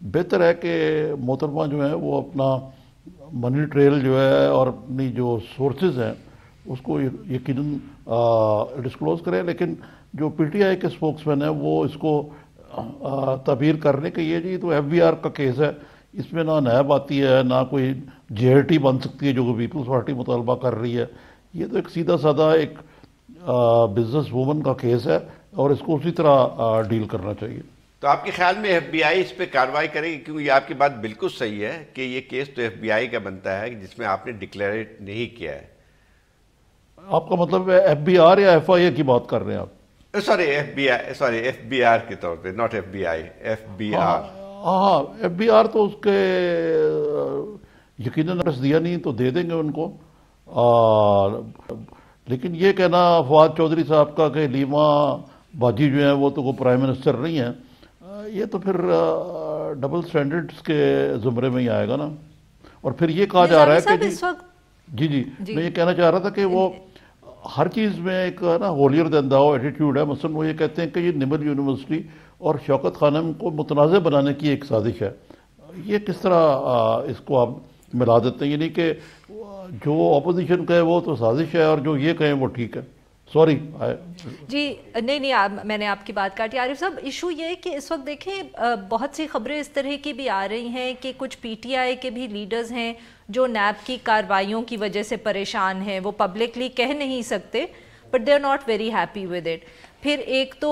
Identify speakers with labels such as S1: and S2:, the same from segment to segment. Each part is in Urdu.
S1: بہتر ہے کہ محترمہ جو ہیں وہ اپنا منی ٹریل جو ہے اور اپنی جو سورسز ہیں اس کو یقیناً ڈسکلوز کریں، لیکن جو پی ٹی آئی کے اسپوکس مین ہیں وہ اس کو تعبیر کرنے کے یہ جی تو ایف بی آر کا کیس ہے، اس میں نہ نیب آتی ہے نہ کوئی جے آئی ٹی بن سکتی ہے جو کہ پیپلز پارٹی مطالبہ کر رہی ہے، یہ تو ایک سیدھا سادہ ایک بزنس وومن کا کیس ہے اور اس کو اسی طرح ڈیل کرنا چاہیے۔
S2: تو آپ کے خیال میں ایف بی آئی اس پہ کارروائی کرے گی؟ کیونکہ یہ آپ کی بات بالکل صحیح ہے کہ یہ کیس تو ایف بی آئی کا بنتا ہے جس میں آپ نے ڈکلیئر نہیں کیا ہے۔
S1: آپ کا مطلب ہے ایف بی آر یا ایف آئی اے کی بات کر رہے ہیں آپ؟
S2: ایف بی آر کے طور پہ، not F B I, F B R.
S1: ہاں ایف بی آر تو اس کے یقیناً نوٹس دیا نہیں تو دے دیں گے ان کو، لیکن یہ کہنا فواد چودھری صاحب کا کہ لیما باجی جو ہیں وہ تو کوئی پرائم منسٹر نہیں ہیں، یہ تو پھر ڈبل سٹینڈرڈز کے زمرے میں ہی آئے گا نا۔ اور پھر یہ کہا جا رہا ہے کہ جی میں یہ کہنا چاہ رہا تھا کہ وہ ہر چیز میں ایک نا ہولیر دین داؤ ایٹیٹیوڈ ہے۔ مثلا وہ یہ کہتے ہیں کہ یہ نمل یونیورسٹی اور شوکت خانم کو متنازع بنانے کی ایک سازش ہے، یہ کس طرح اس کو آپ ملا دیتے ہیں؟ یعنی کہ جو اپوزیشن کہے وہ تو سازش ہے اور جو یہ کہیں وہ ٹھیک ہے۔ سوری
S3: جی نہیں میں نے آپ کی بات کاٹی۔ عارف صاحب ایشو یہ ہے کہ اس وقت دیکھیں بہت سی خبریں اس طرح کی بھی آ رہی ہیں کہ کچھ پی ٹی آئی کے بھی لیڈرز ہیں جو نیب کی کارروائیوں کی وجہ سے پریشان ہیں، وہ پبلکلی کہہ نہیں سکتے but they are not very happy with it. پھر ایک تو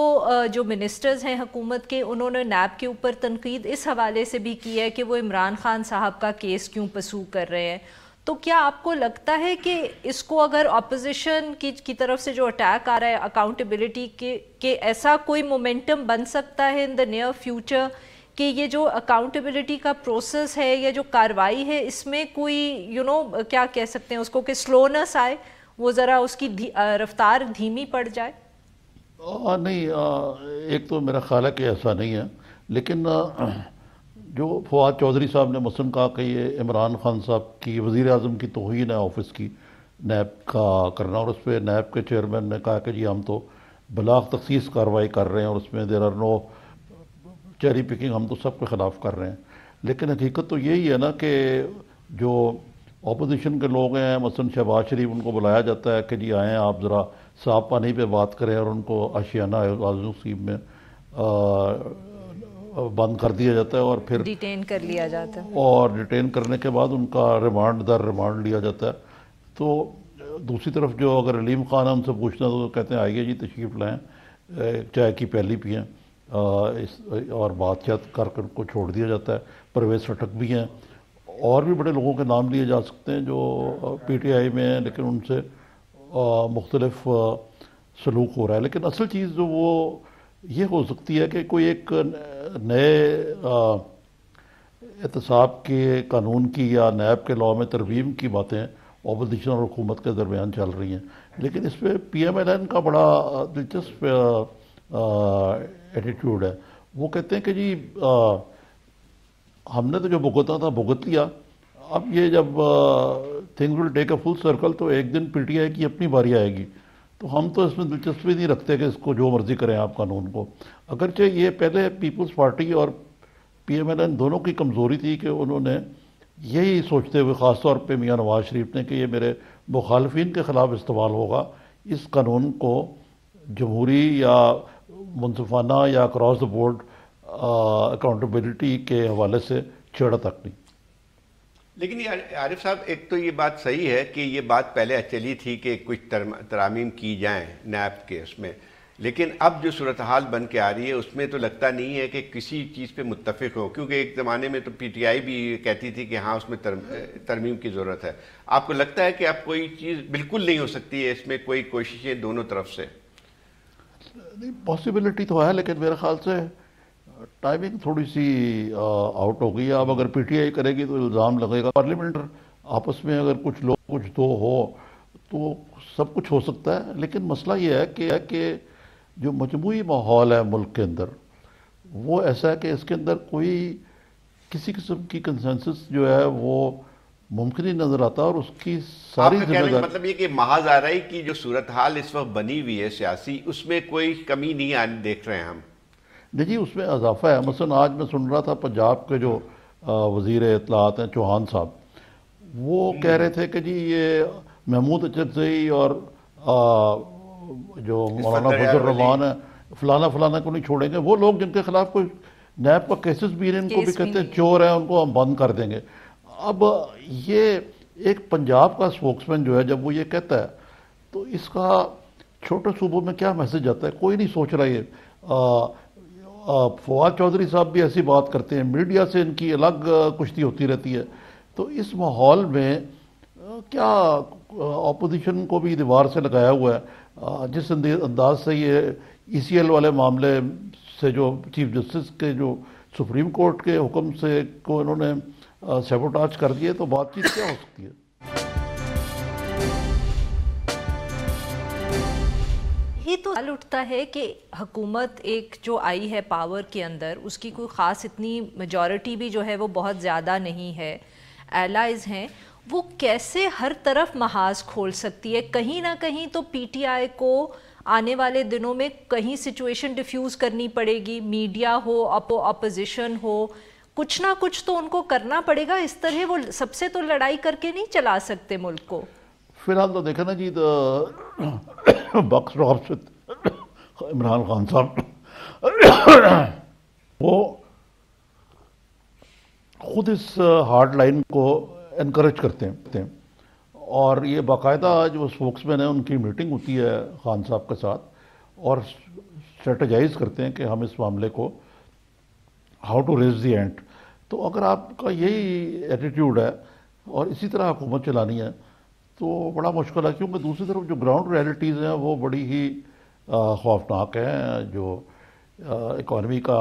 S3: جو منسٹرز ہیں حکومت کے، انہوں نے نیب کے اوپر تنقید اس حوالے سے بھی کی ہے کہ وہ عمران خان صاحب کا کیس کیوں پرسو کر رہے ہیں۔ تو کیا آپ کو لگتا ہے کہ اس کو اگر اپوزیشن کی طرف سے جو اٹیک آ رہا ہے اکاؤنٹیبلٹی کے ایسا کوئی مومنٹم بن سکتا ہے ان دا نیئر فیوچر کہ یہ جو اکاؤنٹیبلٹی کا پروسیس ہے یا جو کاروائی ہے اس میں کوئی کیا کہہ سکتے ہیں اس کو کہ سلونس آئے، وہ ذرا اس کی رفتار دھیمی پڑ جائے؟
S1: نہیں، ایک تو میرا خیال ہے کہ ایسا نہیں ہے، لیکن جو فواد چودھری صاحب نے مثلاً کہا کہ یہ عمران خان صاحب کی وزیر اعظم کی توہین ہے آفس کی نیب کا کرنا، اور اس پہ نیب کے چیئرمین نے کہا کہ جی ہم تو بلاغ تخصیص کارروائی کر رہے ہیں اور اس میں there are no cherry picking, ہم تو سب کے خلاف کر رہے ہیں۔ لیکن حقیقت تو یہی ہے نا کہ جو اپوزیشن کے لوگ ہیں مثلاً شہباز شریف، ان کو بلایا جاتا ہے کہ جی آئیں آپ ذرا صاف پانی پہ بات کریں، اور ان کو آشیانہ اعزاز نصیب میں بند کر دیا جاتا ہے اور پھر
S3: ڈیٹین کر لیا جاتا ہے، اور
S1: ڈیٹین کرنے کے بعد ان کا ریمانڈ در ریمانڈ لیا جاتا ہے۔ تو دوسری طرف جو اگر علیم خان ہم سے پوچھنا تو کہتے ہیں آئیے جی تشریف لائیں، چائے کی پیالی پئیں، اور بات چیت کر کے ان کو چھوڑ دیا جاتا ہے۔ پرویز خٹک بھی ہیں، اور بھی بڑے لوگوں کے نام لیے جا سکتے ہیں جو پی ٹی آئی میں ہیں لیکن ان سے مختلف سلوک ہو رہا ہے۔ لیکن اصل چیز جو وہ یہ ہو سکتی ہے کہ کوئی ایک نئے احتساب کے قانون کی یا نیب کے لاء میں ترمیم کی باتیں اپوزیشن اور حکومت کے درمیان چل رہی ہیں، لیکن اس پہ پی ایم ایل این کا بڑا دلچسپ ایٹیٹیوڈ ہے۔ وہ کہتے ہیں کہ جی ہم نے تو جو بھگتنا تھا بھگت لیا، اب یہ جب things will take a full circle تو ایک دن پی ٹی آئی کی اپنی باری آئے گی، تو ہم تو اس میں دلچسپی نہیں رکھتے کہ اس کو جو مرضی کریں آپ قانون کو۔ اگرچہ یہ پہلے پیپلز پارٹی اور پی ایم ایل این دونوں کی کمزوری تھی کہ انہوں نے یہی سوچتے ہوئے، خاص طور پہ میاں نواز شریف نے کہ یہ میرے مخالفین کے خلاف استعمال ہوگا، اس قانون کو جمہوری یا منصفانہ یا اکراس دا بورڈ اکاؤنٹیبلٹی کے حوالے سے چھیڑا تک نہیں۔
S2: لیکن عارف صاحب ایک تو یہ بات صحیح ہے کہ یہ بات پہلے چلی تھی کہ کچھ ترامیم کی جائیں نیب کے اس میں، لیکن اب جو صورتحال بن کے آ رہی ہے اس میں تو لگتا نہیں ہے کہ کسی چیز پہ متفق ہو، کیونکہ ایک زمانے میں تو پی ٹی آئی بھی کہتی تھی کہ ہاں اس میں ترمیم کی ضرورت ہے۔ آپ کو لگتا ہے کہ اب کوئی چیز بالکل نہیں ہو سکتی ہے اس میں، کوئی کوششیں دونوں طرف سے؟
S1: نہیں، پاسبلٹی تو ہے، لیکن میرے خیال سے ٹائمنگ تھوڑی سی آؤٹ ہو گئی ہے۔ اب اگر پی ٹی آئی کرے گی تو الزام لگے گا، پارلیمنٹ آپس میں اگر کچھ لوگ کچھ دو ہو تو سب کچھ ہو سکتا ہے۔ لیکن مسئلہ یہ ہے کہ جو مجموعی ماحول ہے ملک کے اندر وہ ایسا ہے کہ اس کے اندر کوئی کسی قسم کی کنسنسس جو ہے وہ ممکن ہی نظر آتا، اور اس کی ساری ذمہ داری
S2: مطلب یہ کہ محاذ آرائی کی جو صورتحال اس وقت بنی ہوئی ہے سیاسی، اس میں کوئی کمی نہیں دیکھ رہے ہیں ہم؟
S1: نہیں جی، اس میں اضافہ ہے. مثلا آج میں سن رہا تھا پنجاب کے جو وزیر اطلاعات ہیں چوہان صاحب، وہ کہہ رہے تھے کہ جی یہ محمود اچرزئی اور جو مولانا فضل الرحمان ہیں فلانا فلانا کو نہیں چھوڑیں گے. وہ لوگ جن کے خلاف کوئی نیب کا کیسز بھی ہیں، ان کو بھی کہتے ہیں چور ہیں، ان کو ہم بند کر دیں گے. اب یہ ایک پنجاب کا اسپوکس مین جو ہے جب وہ یہ کہتا ہے تو اس کا چھوٹے صوبوں میں کیا میسج آتا ہے؟ کوئی نہیں سوچ رہا. یہ فواد چودھری صاحب بھی ایسی بات کرتے ہیں، میڈیا سے ان کی الگ کشتی ہوتی رہتی ہے. تو اس ماحول میں کیا اپوزیشن کو بھی دیوار سے لگایا ہوا ہے. جس انداز سے یہ ای سی ایل والے معاملے سے جو چیف جسٹس کے جو سپریم کورٹ کے حکم سے کو انہوں نے سیبوٹاج کر دیے، تو بات چیت کیا ہو سکتی ہے؟
S3: یہ تو سوال اٹھتا ہے کہ حکومت ایک جو آئی ہے پاور کے اندر، اس کی کوئی خاص اتنی میجورٹی بھی جو ہے وہ بہت زیادہ نہیں ہے، ایلائز ہیں، وہ کیسے ہر طرف محاذ کھول سکتی ہے؟ کہیں نہ کہیں تو پی ٹی آئی کو آنے والے دنوں میں کہیں سچویشن ڈیفیوز کرنی پڑے گی، میڈیا ہو، اپوزیشن ہو، کچھ نہ کچھ تو ان کو کرنا پڑے گا. اس طرح وہ سب سے تو لڑائی کر کے نہیں چلا سکتے ملک کو.
S1: فی الحال تو دیکھیں نا جی، بکس ڈراپ سے عمران خان صاحب وہ خود اس ہارڈ لائن کو انکریج کرتے ہیں، اور یہ باقاعدہ جو اسپوکس مین ہیں ان کی میٹنگ ہوتی ہے خان صاحب کے ساتھ، اور اسٹریٹجائز کرتے ہیں کہ ہم اس معاملے کو ہاؤ ٹو ریز دی اینٹ. تو اگر آپ کا یہی ایٹیٹیوڈ ہے اور اسی طرح حکومت چلانی ہے تو بڑا مشکل ہے، کیونکہ دوسری طرف جو گراؤنڈ ریالٹیز ہیں وہ بڑی ہی خوفناک ہیں. جو اکانومی کا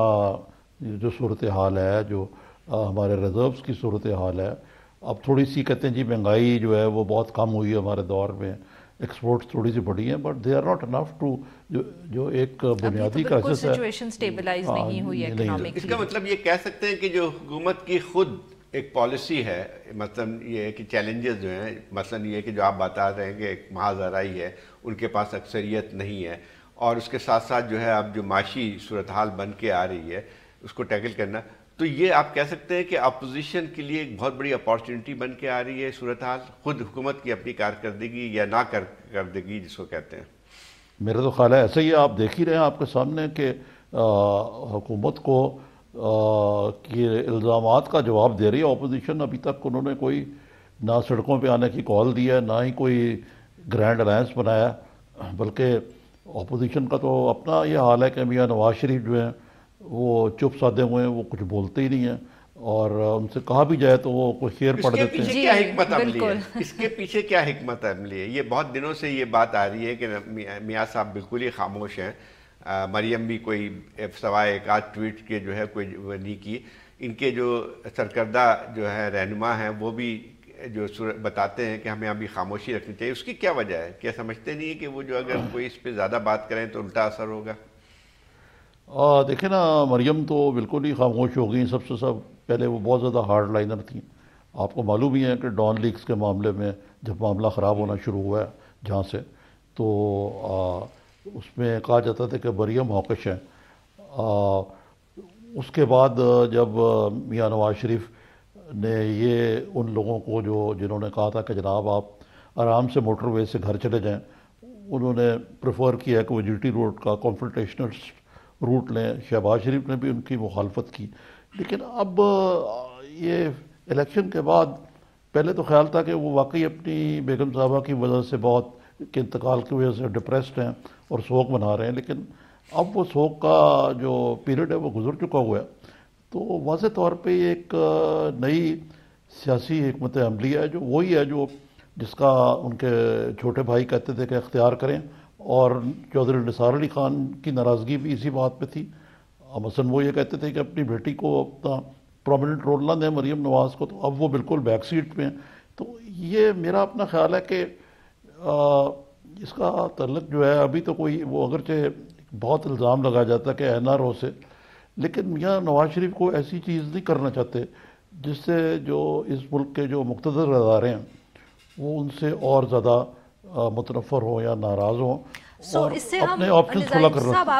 S1: جو صورتحال ہے، جو ہمارے ریزروز کی صورتحال ہے، اب تھوڑی سی کہتے ہیں جی مہنگائی جو ہے وہ بہت کم ہوئی ہے ہمارے دور میں، ایکسپورٹس تھوڑی سی بڑھی ہیں، but they are not enough to جو ایک بنیادی کرائسس ہے.
S3: سچویشن سٹیبلائز نہیں ہوئی اکنامک.
S2: اس کا مطلب یہ کہہ سکتے ہیں کہ جو حکومت کی خود ایک پالیسی ہے، مثلا یہ ہے کہ چیلنجز جو ہیں، مثلا یہ کہ جو آپ بتا رہے ہیں کہ ایک محاذ آرائی ہے، ان کے پاس اکثریت نہیں ہے، اور اس کے ساتھ ساتھ جو ہے اب جو معاشی صورتحال بن کے آ رہی ہے اس کو ٹیکل کرنا، تو یہ آپ کہہ سکتے ہیں کہ اپوزیشن کے لیے ایک بہت بڑی اپارچونٹی بن کے آ رہی ہے صورتحال، خود حکومت کی اپنی کارکردگی یا نا کارکردگی جس کو کہتے ہیں.
S1: میرا تو خیال ہے ایسا ہی ہے. آپ دیکھ ہی رہے ہیں آپ کے سامنے کہ حکومت کو کہ الزامات کا جواب دے رہی ہے اپوزیشن. ابھی تک انہوں نے کوئی نہ سڑکوں پہ آنے کی کال دی ہے، نہ ہی کوئی گرینڈ الائنس بنایا، بلکہ اپوزیشن کا تو اپنا یہ حال ہے کہ میاں نواز شریف جو ہیں وہ چپ سادے ہوئے ہیں، وہ کچھ بولتے ہی نہیں ہیں، اور ان سے کہا بھی جائے تو وہ کوئی شعر پڑھ دیتے ہیں.
S2: کیا حکمت عملی ہے اس کے پیچھے؟ کیا حکمت عملی ہے؟ یہ بہت دنوں سے یہ بات آ رہی ہے کہ میاں صاحب بالکل ہی خاموش ہیں. مریم بھی کوئی سوائے ایک آدھ ٹویٹ کے جو ہے کوئی نہیں کی. ان کے جو سرکردہ جو ہے رہنما ہیں وہ بھی جو بتاتے ہیں کہ ہمیں ابھی خاموشی رکھنی چاہیے. اس کی کیا وجہ ہے؟ کیا سمجھتے نہیں ہیں کہ وہ جو اگر کوئی اس پہ زیادہ بات کریں تو الٹا اثر ہوگا؟
S1: دیکھیں نا، مریم تو بالکل ہی خاموش ہو گئی. سب پہلے وہ بہت زیادہ ہارڈ لائنر تھیں. آپ کو معلوم ہی ہے کہ ڈان لیکس کے معاملے میں جب معاملہ خراب ہونا شروع ہوا ہے جہاں سے، تو اس میں کہا جاتا تھا کہ مریم موقش ہیں. اس کے بعد جب میاں نواز شریف نے یہ ان لوگوں کو جنہوں نے کہا تھا کہ جناب آپ آرام سے موٹر وے سے گھر چلے جائیں، انہوں نے پریفر کیا کہ وہ جی ٹی روڈ کا کانفرنٹیشنل روٹ لیں. شہباز شریف نے بھی ان کی مخالفت کی. لیکن اب یہ الیکشن کے بعد پہلے تو خیال تھا کہ وہ واقعی اپنی بیگم صاحبہ کی وجہ سے بہت کے انتقال کی وجہ سے ڈپریسڈ ہیں اور سوگ منا رہے ہیں، لیکن اب وہ سوگ کا جو پیریڈ ہے وہ گزر چکا ہوا ہے. تو واضح طور پہ ایک نئی سیاسی حکمت عملی ہے جو وہی ہے جو جس کا ان کے چھوٹے بھائی کہتے تھے کہ اختیار کریں، اور چودھری نثار علی خان کی ناراضگی بھی اسی بات پہ تھی. مثلاً وہ یہ کہتے تھے کہ اپنی بیٹی کو اپنا پرومیننٹ رول نہ دیں مریم نواز کو، تو اب وہ بالکل بیک سیٹ پہ ہیں. تو یہ میرا اپنا خیال ہے کہ اس کا تعلق جو ہے ابھی تو کوئی وہ اگرچہ بہت الزام لگایا جاتا ہے کہ این آر او سے، لیکن میاں نواز شریف کو ایسی چیز نہیں کرنا چاہتے جس سے جو اس ملک کے جو مقتدر ادارے ہیں وہ ان سے اور زیادہ متنفر ہوں یا ناراض ہوں، اور
S3: اس سے
S1: اپنے آپشنز کھلا کرنا.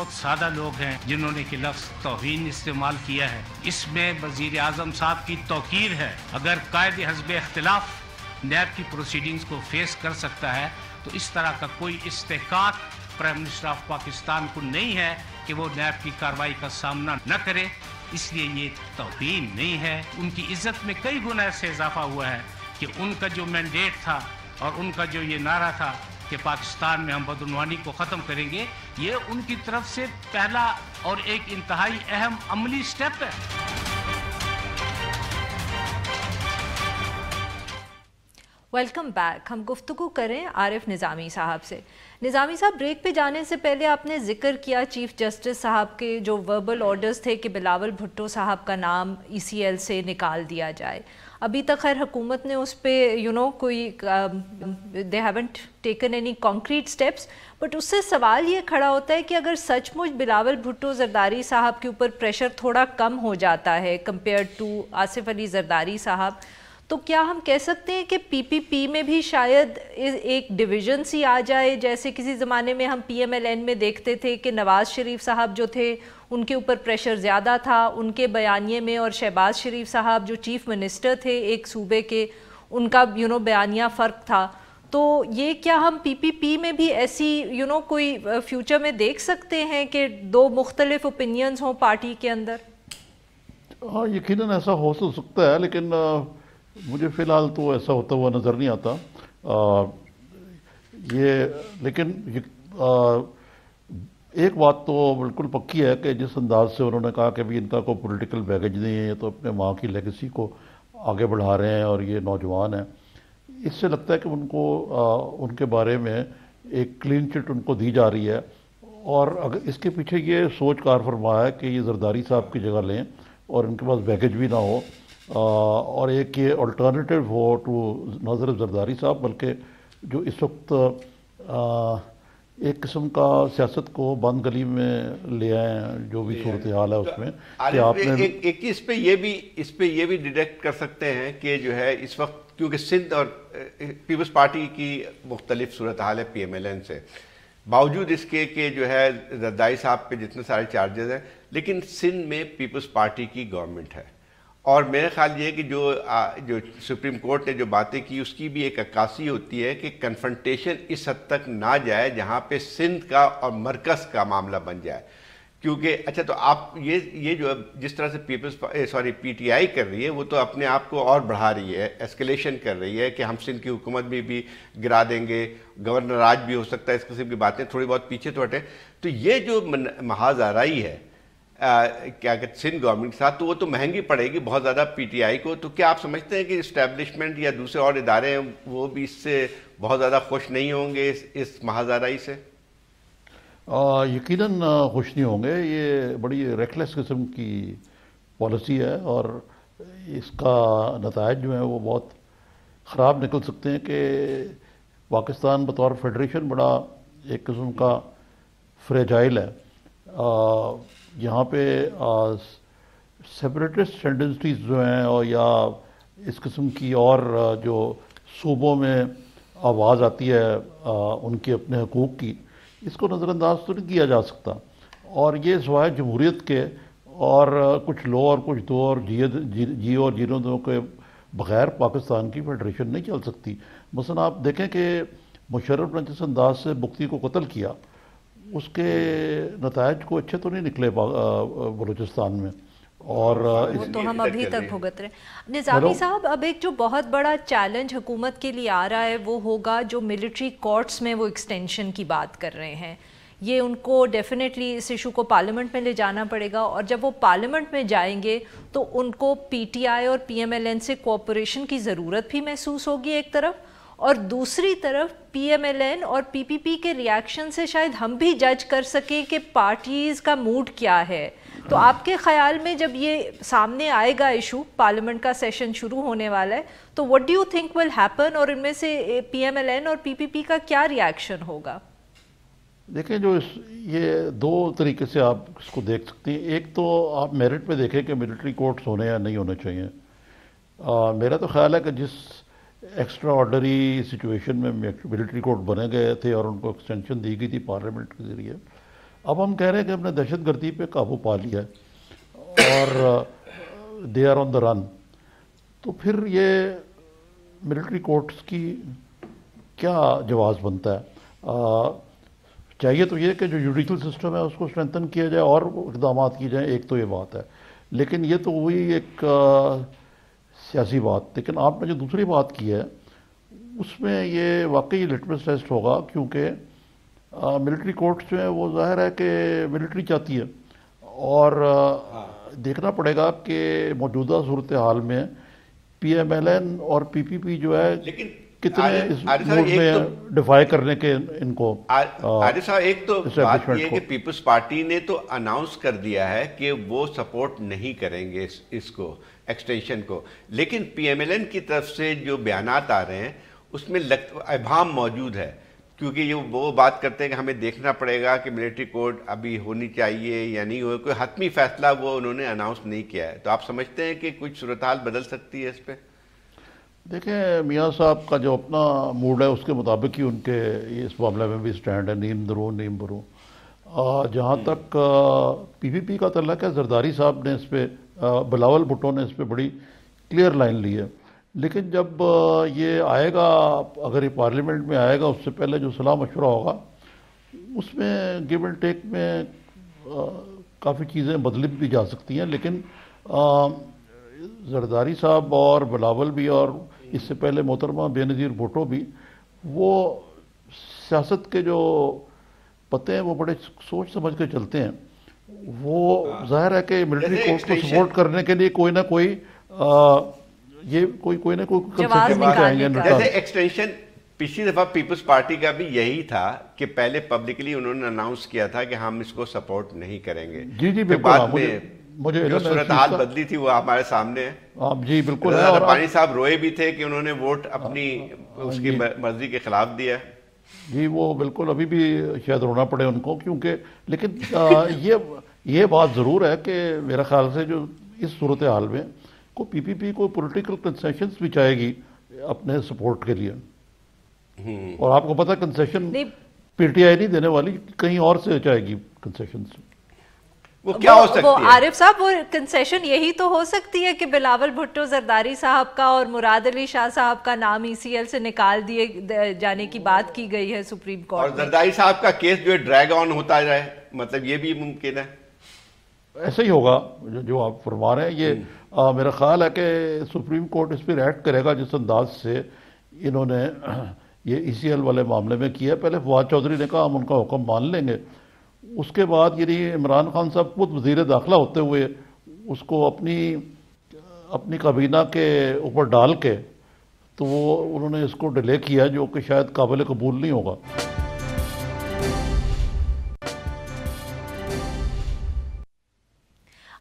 S4: بہت سادہ لوگ ہیں جنہوں نے کہ لفظ توہین استعمال کیا ہے. اس میں وزیر اعظم صاحب کی توقیر ہے. اگر قائد حزب اختلاف نیب کی پروسیڈنگز کو فیس کر سکتا ہے تو اس طرح کا کوئی استحقاق پرائم منسٹر آف پاکستان کو نہیں ہے کہ وہ نیب کی کارروائی کا سامنا نہ کرے. اس لیے یہ توہین نہیں ہے. ان کی عزت میں کئی گنا سے اضافہ ہوا ہے کہ ان کا جو مینڈیٹ تھا اور ان کا جو یہ نعرہ تھا کہ پاکستان میں ہم بدعنوانی کو ختم کریں گے, یہ ان کی طرف سے پہلا اور ایک انتہائی اہم عملی سٹیپ ہے.
S3: Welcome back. ہم گفتگو کریں عارف نظامی صاحب سے. نظامی صاحب, بریک پہ جانے سے پہلے آپ نے ذکر کیا چیف جسٹس صاحب کے جو وربل آرڈرز تھے کہ بلاول بھٹو صاحب کا نام ECL سے نکال دیا جائے. ابھی تک خیر حکومت نے اس پہ کوئی they haven't taken any concrete steps, but اس سے سوال یہ کھڑا ہوتا ہے کہ اگر سچ مچ بلاول بھٹو زرداری صاحب کے اوپر پریشر تھوڑا کم ہو جاتا ہے کمپیئر ٹو آصف علی زرداری صاحب, تو کیا ہم کہہ سکتے ہیں کہ PPP میں بھی شاید ایک ڈویژن سی آ جائے, جیسے کسی زمانے میں ہم PMLN میں دیکھتے تھے کہ نواز شریف صاحب جو تھے ان کے اوپر پریشر زیادہ تھا ان کے بیانیے میں, اور شہباز شریف صاحب جو چیف منسٹر تھے ایک صوبے کے, ان کا بیانیہ فرق تھا. تو یہ کیا ہم PPP میں بھی ایسی کوئی فیوچر میں دیکھ سکتے ہیں کہ دو مختلف اوپینینز ہوں پارٹی کے اندر؟
S1: ہاں, یقیناً ایسا ہو سکتا ہے, لیکن مجھے فی الحال تو ایسا ہوتا ہوا نظر نہیں آتا. لیکن ایک بات تو بالکل پکی ہے کہ جس انداز سے انہوں نے کہا کہ بھی ان کا کوئی پولیٹیکل بیگیج نہیں ہے, یہ تو اپنے ماں کی لیگیسی کو آگے بڑھا رہے ہیں اور یہ نوجوان ہیں, اس سے لگتا ہے کہ ان کو ان کے بارے میں ایک کلین چٹ ان کو دی جا رہی ہے. اور اگر اس کے پیچھے یہ سوچ کار فرما ہے کہ یہ زرداری صاحب کی جگہ لیں اور ان کے پاس بیگیج بھی نہ ہو, اور ایک یہ الٹرنیٹیو ہو ٹو نہ صرف زرداری صاحب بلکہ جو اس وقت ایک قسم کا سیاست کو بند گلی میں لے آئے ہیں, جو بھی صورتحال ہے اس میں. کہ آپ نے
S2: ایک اس پہ یہ بھی ڈیڈکٹ کر سکتے ہیں کہ جو ہے اس وقت کیونکہ سندھ اور پیپلز پارٹی کی مختلف صورتحال ہے PMLN سے, باوجود اس کے کہ جو ہے زرداری صاحب پہ جتنے سارے چارجز ہیں, لیکن سندھ میں پیپلز پارٹی کی گورنمنٹ ہے. اور میرا خیال یہ ہے کہ جو سپریم کورٹ نے جو باتیں کی اس کی بھی ایک عکاسی ہوتی ہے کہ کنفرنٹیشن اس حد تک نہ جائے جہاں پہ سندھ کا اور مرکز کا معاملہ بن جائے. کیونکہ اچھا تو آپ یہ جو جس طرح سے PTI کر رہی ہے وہ تو اپنے آپ کو اور بڑھا رہی ہے, ایسکیلیشن کر رہی ہے کہ ہم سندھ کی حکومت بھی گرا دیں گے, گورنر راج بھی ہو سکتا ہے, اس قسم کی باتیں تھوڑی بہت پیچھے تو ہٹیں. تو یہ جو محاذ آرائی ہے کیا کہ سندھ گورنمنٹ کے ساتھ, تو وہ تو مہنگی پڑے گی بہت زیادہ PTI کو. تو کیا آپ سمجھتے ہیں کہ اسٹیبلشمنٹ یا دوسرے اور ادارے ہیں وہ بھی اس سے بہت زیادہ خوش نہیں ہوں گے اس محاذ آرائی سے؟
S1: یقیناً خوش نہیں ہوں گے. یہ بڑی ریکلیس قسم کی پالیسی ہے اور اس کا نتائج جو ہیں وہ بہت خراب نکل سکتے ہیں. کہ پاکستان بطور فیڈریشن بڑا ایک قسم کا فریجائل ہے. یہاں پہ سیپریٹسٹ ٹینڈنسیز جو ہیں اور یا اس قسم کی اور جو صوبوں میں آواز آتی ہے ان کے اپنے حقوق کی, اس کو نظر انداز تو نہیں کیا جا سکتا. اور یہ سوائے جمہوریت کے اور کچھ لو اور کچھ دو اور جیو اور جینو دو کے بغیر پاکستان کی فیڈریشن نہیں چل سکتی. مثلا آپ دیکھیں کہ مشرف نے جس انداز سے بگٹی کو قتل کیا, اس کے نتائج کو اچھے تو نہیں نکلے بلوچستان میں, اور
S3: وہ تو ہم ابھی تک بھگت رہے ہیں. نظامی صاحب, اب ایک جو بہت بڑا چیلنج حکومت کے لیے آ رہا ہے وہ ہوگا جو ملٹری کورٹس میں وہ ایکسٹینشن کی بات کر رہے ہیں. یہ ان کو ڈیفینیٹلی اس ایشو کو پارلیمنٹ میں لے جانا پڑے گا, اور جب وہ پارلیمنٹ میں جائیں گے تو ان کو PTI اور PMLN سے کوآپریشن کی ضرورت بھی محسوس ہوگی ایک طرف, اور دوسری طرف PMLN اور PPP کے ریاکشن سے شاید ہم بھی جج کر سکیں کہ پارٹیز کا موڈ کیا ہے. تو آپ کے خیال میں جب یہ سامنے آئے گا ایشو, پارلیمنٹ کا سیشن شروع ہونے والا ہے, تو what do you think will happen, اور ان میں سے PMLN اور PPP کا کیا ریاکشن ہوگا؟
S1: دیکھیں, جو یہ دو طریقے سے آپ اس کو دیکھ سکتے ہیں. ایک تو آپ میرٹ پہ دیکھیں کہ ملٹری کورٹس ہونے یا نہیں ہونے چاہیے. میرا تو خیال ہے کہ جس ایکسٹرا آرڈنری سچویشن میں ملٹری کورٹ بنے گئے تھے اور ان کو ایکسٹینشن دی گئی تھی پارلیمنٹ کے ذریعے, اب ہم کہہ رہے ہیں کہ ہم نے دہشت گردی پہ قابو پا لیا ہے اور دے آر آن دا رن، تو پھر یہ ملٹری کورٹس کی کیا جواز بنتا ہے؟ چاہیے تو یہ کہ جو جوڈیشل سسٹم ہے اس کو اسٹرینتھن کیا جائے اور اقدامات کیے جائیں، ایک تو یہ بات ہے، لیکن یہ تو وہی ایک سیاسی بات. لیکن آپ نے جو دوسری بات کی ہے اس میں یہ واقعی لٹمس ٹیسٹ ہوگا، کیونکہ ملٹری کورٹس جو ہیں وہ ظاہر ہے کہ ملٹری چاہتی ہے، اور دیکھنا پڑے گا کہ موجودہ صورتحال میں پی ایم ایل این اور پی پی پی جو ہے
S2: لیکن
S1: کتنے اس موڈ میں ڈیفائی کرنے کے ان کو.
S2: عارف صاحب ایک تو بات یہ ہے کہ پیپلز پارٹی نے تو اناؤنس کر دیا ہے کہ وہ سپورٹ نہیں کریں گے اس کو ایکسٹینشن کو، لیکن پی ایم ایل این کی طرف سے جو بیانات آ رہے ہیں اس میں ابہام موجود ہے، کیونکہ یہ وہ بات کرتے ہیں کہ ہمیں دیکھنا پڑے گا کہ ملٹری کورٹ ابھی ہونی چاہیے یا نہیں ہو، کوئی حتمی فیصلہ وہ انہوں نے اناؤنس نہیں کیا ہے. تو آپ سمجھتے ہیں کہ کچھ صورتحال بدل سکتی ہے اس پہ؟
S1: دیکھیں میاں صاحب کا جو اپنا موڈ ہے اس کے مطابق ہی ان کے اس معاملے میں بھی سٹینڈ ہے، نیم درو نیم برو. جہاں تک پی پی پی کا تعلق ہے، زرداری صاحب نے اس پہ، بلاول بھٹو نے اس پہ بڑی کلیئر لائن لی ہے، لیکن جب یہ آئے گا، اگر یہ پارلیمنٹ میں آئے گا، اس سے پہلے جو صلاح مشورہ ہوگا اس میں گیو اینڈ ٹیک میں کافی چیزیں بدلی بھی جا سکتی ہیں. لیکن زرداری صاحب اور بلاول بھی اور اس سے پہلے محترمہ بے نظیر بھٹو بھی، وہ سیاست کے جو پتے ہیں وہ بڑے سوچ سمجھ کے چلتے ہیں. وہ ظاہر ہے کہ ملٹری کورٹ کو سپورٹ کرنے کے لیے کوئی نہ کوئی یہ کوئی نہ کوئی کنسیشن چاہیں گے.
S2: جیسے ایکسٹینشن پچھلی دفعہ پیپلز پارٹی کا بھی یہی تھا کہ پہلے پبلکلی انہوں نے اناؤنس کیا تھا کہ ہم اس کو سپورٹ نہیں کریں گے.
S1: جی
S2: بالکل، مجھے جو صورتحال بدلی تھی وہ ہمارے سامنے ہے.
S1: جی بالکل.
S2: ربانی صاحب روئے بھی تھے کہ انہوں نے ووٹ اپنی اس کی مرضی کے خلاف دیا.
S1: جی وہ بالکل ابھی بھی شاید رونا پڑے ان کو، کیونکہ لیکن یہ بات ضرور ہے کہ میرا خیال سے جو اس صورتحال میں کو پی پی پی کو پولیٹیکل کنسیشنز بھی چاہے گی اپنے سپورٹ کے لیے، اور آپ کو پتہ کنسیشن پی ٹی آئی نہیں دینے والی، کہیں اور سے چاہے گی کنسیشنز.
S2: وہ کیا ہو سکتی ہے
S3: عارف صاحب؟ وہ کنسیشن یہی تو ہو سکتی ہے کہ بلاول بھٹو زرداری صاحب کا اور مراد علی شاہ صاحب کا نام ای سی ایل سے نکال دیے جانے کی بات کی گئی ہے سپریم کورٹ
S2: اور زرداری صاحب کا کیس جو ہے ڈریگ آن ہوتا جائے، مطلب یہ بھی ممکن ہے.
S1: ایسا ہی ہوگا جو آپ فرما رہے ہیں. یہ میرا خیال ہے کہ سپریم کورٹ اس پہ ریئیکٹ کرے گا جس انداز سے انہوں نے یہ ای سی ایل والے معاملے میں کیا. پہلے فواد چودھری نے کہا ہم ان کا حکم مان لیں گے، اس کے بعد یعنی عمران خان صاحب خود وزیر داخلہ ہوتے ہوئے اس کو اپنی کابینہ کے اوپر ڈال کے تو وہ انہوں نے اس کو ڈیلے کیا، جو کہ شاید قابل قبول نہیں ہوگا.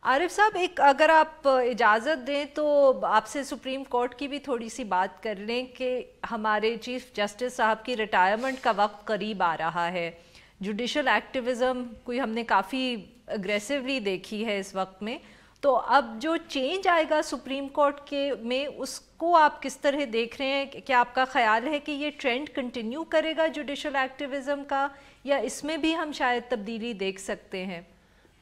S3: عارف صاحب، ایک اگر آپ اجازت دیں تو آپ سے سپریم کورٹ کی بھی تھوڑی سی بات کر لیں کہ ہمارے چیف جسٹس صاحب کی ریٹائرمنٹ کا وقت قریب آ رہا ہے. جوڈیشل ایکٹیویزم کوئی ہم نے کافی اگریسولی دیکھی ہے اس وقت میں، تو اب جو چینج آئے گا سپریم کورٹ کے میں اس کو آپ کس طرح دیکھ رہے ہیں؟ کیا آپ کا خیال ہے کہ یہ ٹرینڈ کنٹینیو کرے گا جوڈیشل ایکٹیویزم کا، یا اس میں بھی ہم شاید تبدیلی دیکھ سکتے ہیں؟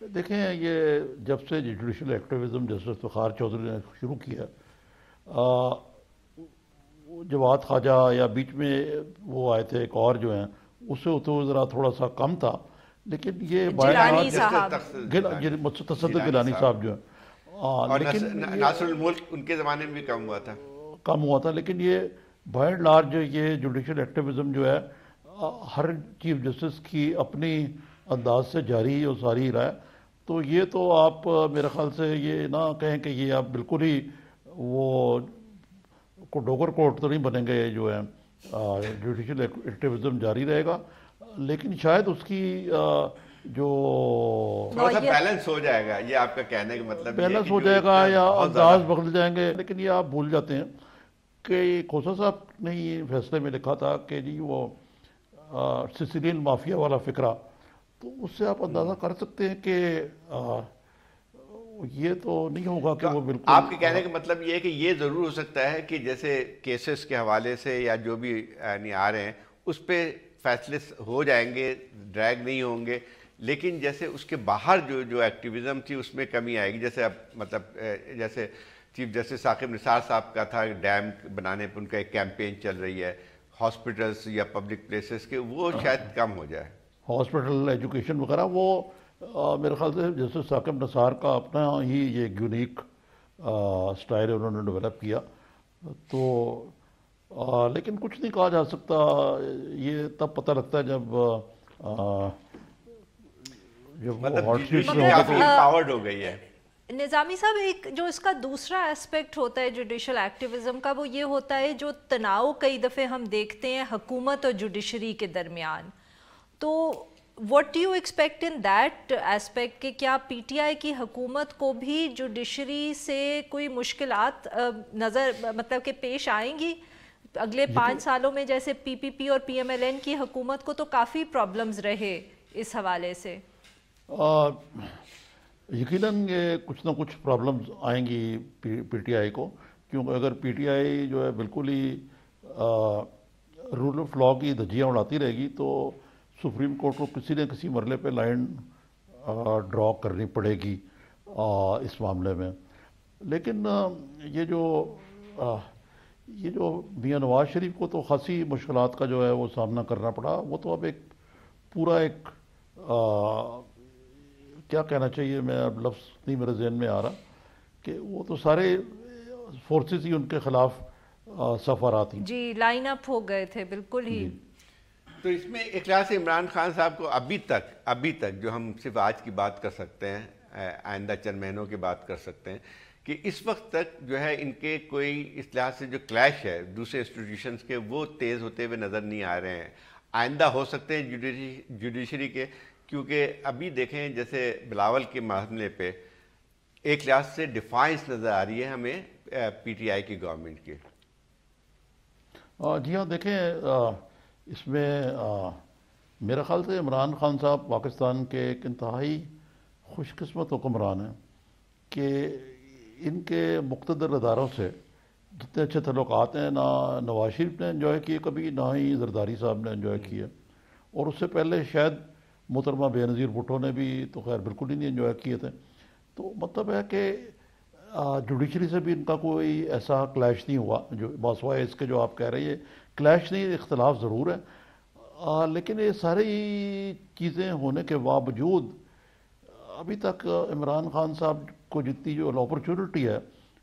S1: دیکھیں، یہ جب سے judicial activism justice Iftikhar Chaudhry نے شروع کیا، جواد خواجہ یا بیچ میں وہ آئے تھے ایک اور جو ہیں، اس سے تو ذرا تھوڑا سا کم تھا، لیکن یہ تصدق گیلانی صاحب جو ہیں،
S2: لیکن ناصر الملک ان کے زمانے میں بھی کم ہوا تھا.
S1: لیکن یہ بائی اینڈ لارج یہ جوڈیشل ایکٹیویزم جو ہے ہر چیف جسٹس کی اپنی انداز سے جاری اور ساری رہا ہے. تو یہ تو آپ میرے خیال سے یہ نہ کہیں کہ یہ آپ بالکل ہی وہ ڈوگر کورٹ تو نہیں بنیں گے، جو ہے جوڈیشل ایکٹیویزم جاری رہے گا، لیکن شاید اس کی جو
S2: تھوڑا سا بیلنس ہو جائے گا. یہ آپ کا کہنے کا مطلب
S1: بیلنس ہو جائے گا یا انداز بدل جائیں گے. لیکن یہ آپ بھول جاتے ہیں کہ کھوسا صاحب نے یہ فیصلے میں لکھا تھا کہ جی وہ سسیلین مافیا والا فکرہ، تو اس سے آپ اندازہ کر سکتے ہیں کہ یہ تو نہیں ہوگا کہ وہ بالکل.
S2: آپ کے کہنے کا مطلب یہ ہے کہ یہ ضرور ہو سکتا ہے کہ جیسے کیسز کے حوالے سے یا جو بھی یعنی آ رہے ہیں اس پہ فیصلے ہو جائیں گے، ڈریگ نہیں ہوں گے، لیکن جیسے اس کے باہر جو ایکٹیویزم تھی اس میں کمی آئے گی. جیسے اب مطلب جیسے چیف جسٹس ثاقب نثار صاحب کا تھا ڈیم بنانے پہ ان کا ایک کیمپین چل رہی ہے, ہاسپٹلس یا پبلک پلیسز کے, وہ شاید کم ہو جائے.
S1: ہاسپٹل ایجوکیشن وغیرہ وہ میرے خیال سے جیسے ثاقب نثار کا اپنا ہی یہ یونیک سٹائل انہوں نے ڈیولپ کیا. تو لیکن کچھ نہیں کہا جا سکتا, یہ تب پتہ لگتا ہے جب
S2: کافی امپاورڈ ہو گئی ہے.
S3: نظامی صاحب, ایک جو اس کا دوسرا ایسپیکٹ ہوتا ہے جوڈیشل ایکٹیویزم کا, وہ یہ ہوتا ہے جو تناؤ کئی دفعے ہم دیکھتے ہیں حکومت اور جوڈیشری کے درمیان. تو what do you expect in that aspect کہ کیا پی ٹی آئی کی حکومت کو بھی جوڈیشری سے کوئی مشکلات نظر مطلب کہ پیش آئیں گی اگلے 5 سالوں میں؟ جیسے پی پی پی اور پی ایم ایل این کی حکومت کو تو کافی پرابلمز رہے اس حوالے سے.
S1: یقیناً یہ کچھ نہ کچھ پرابلمز آئیں گی پی ٹی آئی کو, کیونکہ اگر پی ٹی آئی جو ہے بالکل ہی رول آف لا کی دھجیاں اڑاتی رہے گی تو سپریم کورٹ کو کسی نہ کسی مرحلے پہ لائن ڈرا کرنی پڑے گی اس معاملے میں. لیکن یہ جو میاں نواز شریف کو تو خاصی مشکلات کا جو ہے وہ سامنا کرنا پڑا, وہ تو اب ایک پورا ایک کیا کہنا چاہیے, میں اب لفظ نہیں میرے ذہن میں آ رہا, کہ وہ تو سارے فورسز ہی ان کے خلاف سفارات ہیں.
S3: جی, لائن اپ ہو گئے تھے بالکل ہی.
S2: تو اس میں ایک لحاظ سے عمران خان صاحب کو ابھی تک جو ہم صرف آج کی بات کر سکتے ہیں, آئندہ چند مہینوں کی بات کر سکتے ہیں, کہ اس وقت تک جو ہے ان کے کوئی اس لحاظ سے جو کلیش ہے دوسرے انسٹیٹیوشنز کے وہ تیز ہوتے ہوئے نظر نہیں آ رہے ہیں. آئندہ ہو سکتے ہیں جوڈیشری کے, کیونکہ ابھی دیکھیں جیسے بلاول کے معاملے پہ ایک لحاظ سے ڈیفائنس نظر آ رہی ہے ہمیں پی ٹی آئی کی گورنمنٹ کی.
S1: جی ہاں, دیکھیں اس میں میرے خیال سے عمران خان صاحب پاکستان کے ایک انتہائی خوش قسمت حکمران ہیں کہ ان کے مقتدر اداروں سے جتنے اچھے تعلقات ہیں, نہ نواز شریف نے انجوائے کیے کبھی, نہ ہی زرداری صاحب نے انجوائے کیے, اور اس سے پہلے شاید محترمہ بے نظیر بھٹو نے بھی تو خیر بالکل ہی نہیں انجوائے کیے تھے. تو مطلب ہے کہ جوڈیشری سے بھی ان کا کوئی ایسا کلیش نہیں ہوا, جو باسوائے اس کے جو آپ کہہ رہے ہیں کلیش نہیں, اختلاف ضرور ہے, لیکن یہ ساری چیزیں ہونے کے باوجود ابھی تک عمران خان صاحب کو جتنی جو اپرچونٹی ہے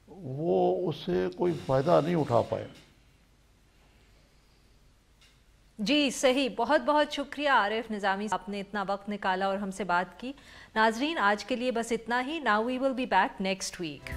S1: وہ اس سے کوئی فائدہ نہیں اٹھا پائے.
S3: جی صحیح, بہت بہت شکریہ عارف نظامی, آپ نے اتنا وقت نکالا اور ہم سے بات کی. ناظرین, آج کے لیے بس اتنا ہی. Now we will be back next week.